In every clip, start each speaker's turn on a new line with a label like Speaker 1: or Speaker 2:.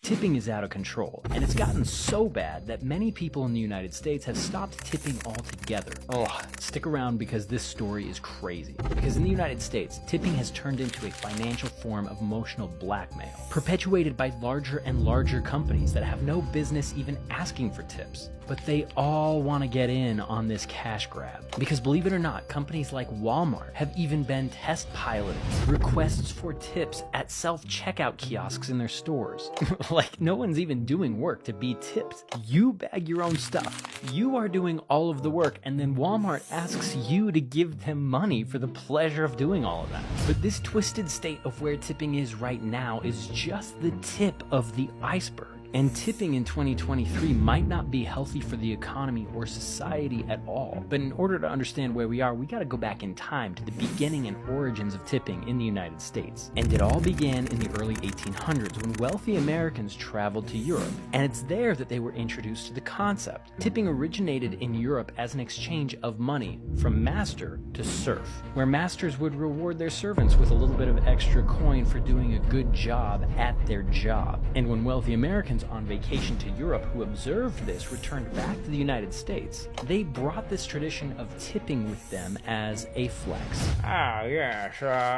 Speaker 1: Tipping is out of control, and it's gotten so bad that many people in the United States have stopped tipping altogether. Oh, stick around because this story is crazy. Because in the United States, tipping has turned into a financial form of emotional blackmail, perpetuated by larger and larger companies that have no business even asking for tips. But they all want to get in on this cash grab. Because believe it or not, companies like Walmart have even been test piloting requests for tips at self-checkout kiosks in their stores. Like, no one's even doing work to be tipped. You bag your own stuff. You are doing all of the work, and then Walmart asks you to give them money for the pleasure of doing all of that. But this twisted state of where tipping is right now is just the tip of the iceberg. And tipping in 2023 might not be healthy for the economy or society at all. But in order to understand where we are, we gotta go back in time to the beginning and origins of tipping in the United States. And it all began in the early 1800s when wealthy Americans traveled to Europe. And it's there that they were introduced to the concept. Tipping originated in Europe as an exchange of money from master to serf, where masters would reward their servants with a little bit of extra coin for doing a good job at their job. And when wealthy Americans on vacation to Europe who observed this returned back to the United States, they brought this tradition of tipping with them as a flex.
Speaker 2: Ah, yes,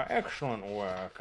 Speaker 2: excellent work.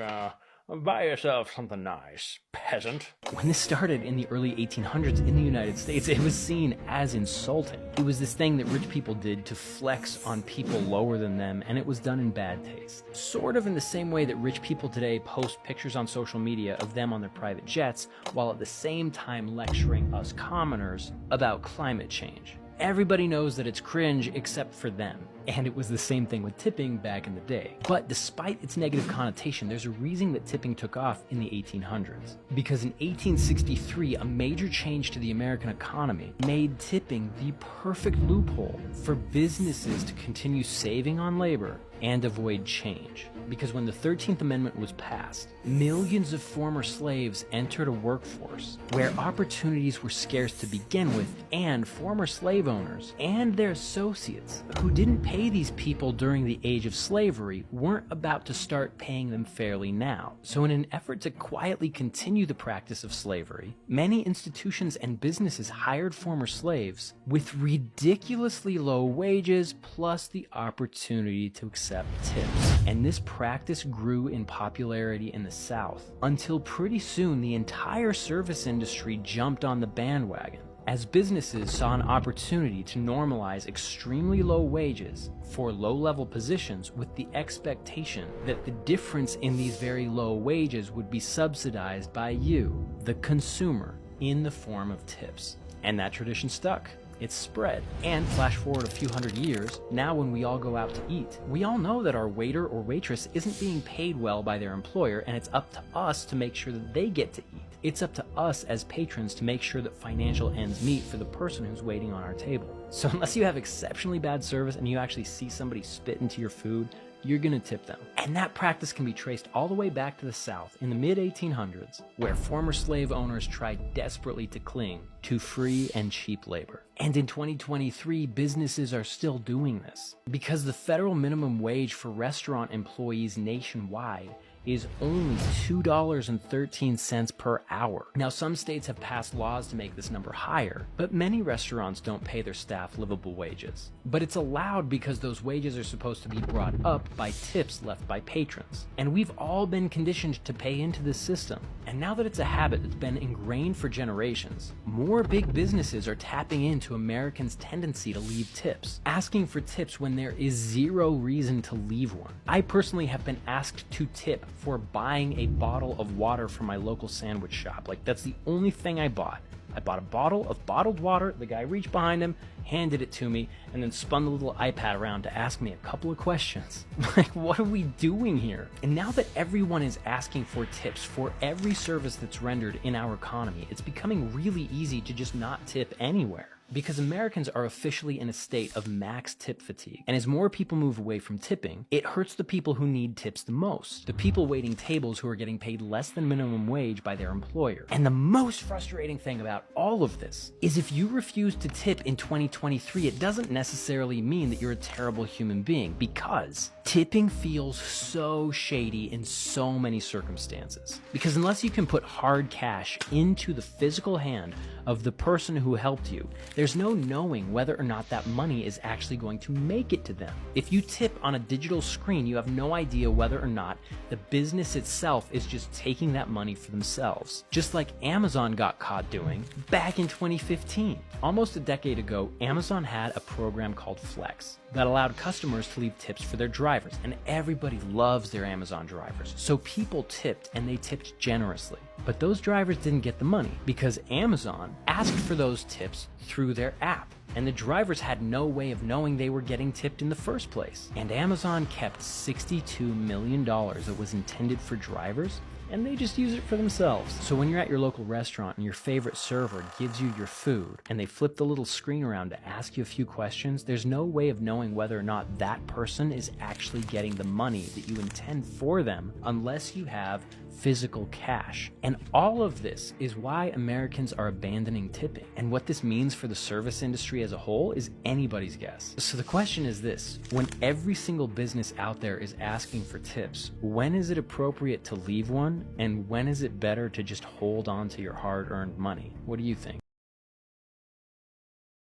Speaker 2: Buy yourself something nice, peasant.
Speaker 1: When this started in the early 1800s in the United States, it was seen as insulting. It was this thing that rich people did to flex on people lower than them, and it was done in bad taste. Sort of in the same way that rich people today post pictures on social media of them on their private jets, while at the same time lecturing us commoners about climate change. Everybody knows that it's cringe except for them. And it was the same thing with tipping back in the day. But despite its negative connotation, there's a reason that tipping took off in the 1800s. Because in 1863, a major change to the American economy made tipping the perfect loophole for businesses to continue saving on labor and avoid change. Because when the 13th Amendment was passed, millions of former slaves entered a workforce where opportunities were scarce to begin with, and former slave owners and their associates who didn't pay these people during the age of slavery weren't about to start paying them fairly now. So in an effort to quietly continue the practice of slavery, many institutions and businesses hired former slaves with ridiculously low wages plus the opportunity to accept tips. And this practice grew in popularity in the South until pretty soon the entire service industry jumped on the bandwagon, as businesses saw an opportunity to normalize extremely low wages for low-level positions with the expectation that the difference in these very low wages would be subsidized by you, the consumer, in the form of tips. And that tradition stuck. It's spread. And flash forward a few hundred years, now when we all go out to eat, we all know that our waiter or waitress isn't being paid well by their employer, and it's up to us to make sure that they get to eat. It's up to us as patrons to make sure that financial ends meet for the person who's waiting on our table. So unless you have exceptionally bad service and you actually see somebody spit into your food, you're gonna tip them. And that practice can be traced all the way back to the South in the mid-1800s, where former slave owners tried desperately to cling to free and cheap labor. And in 2023, businesses are still doing this, because the federal minimum wage for restaurant employees nationwide is only $2.13 per hour. Now, some states have passed laws to make this number higher, but many restaurants don't pay their staff livable wages. But it's allowed because those wages are supposed to be brought up by tips left by patrons. And we've all been conditioned to pay into this system. And now that it's a habit that's been ingrained for generations, more big businesses are tapping into Americans' tendency to leave tips, asking for tips when there is zero reason to leave one. I personally have been asked to tip for buying a bottle of water from my local sandwich shop. Like, that's the only thing I bought. I bought a bottle of bottled water. The guy reached behind him, handed it to me, and then spun the little iPad around to ask me a couple of questions. Like, what are we doing here? And now that everyone is asking for tips for every service that's rendered in our economy, it's becoming really easy to just not tip anywhere. Because Americans are officially in a state of max tip fatigue. And as more people move away from tipping, it hurts the people who need tips the most. The people waiting tables who are getting paid less than minimum wage by their employer. And the most frustrating thing about all of this is if you refuse to tip in 2023, it doesn't necessarily mean that you're a terrible human being, because tipping feels so shady in so many circumstances. Because unless you can put hard cash into the physical hand of the person who helped you, there's no knowing whether or not that money is actually going to make it to them. If you tip on a digital screen, you have no idea whether or not the business itself is just taking that money for themselves. Just like Amazon got caught doing back in 2015. Almost a decade ago, Amazon had a program called Flex that allowed customers to leave tips for their drivers, and everybody loves their Amazon drivers. So people tipped, and they tipped generously. But those drivers didn't get the money because Amazon asked for those tips through their app, and the drivers had no way of knowing they were getting tipped in the first place. And Amazon kept $62 million that was intended for drivers, and they just use it for themselves. So when you're at your local restaurant and your favorite server gives you your food and they flip the little screen around to ask you a few questions, there's no way of knowing whether or not that person is actually getting the money that you intend for them unless you have physical cash. And all of this is why Americans are abandoning tipping. And what this means for the service industry as a whole is anybody's guess. So the question is this: when every single business out there is asking for tips, when is it appropriate to leave one? And when is it better to just hold on to your hard-earned money? What do you think?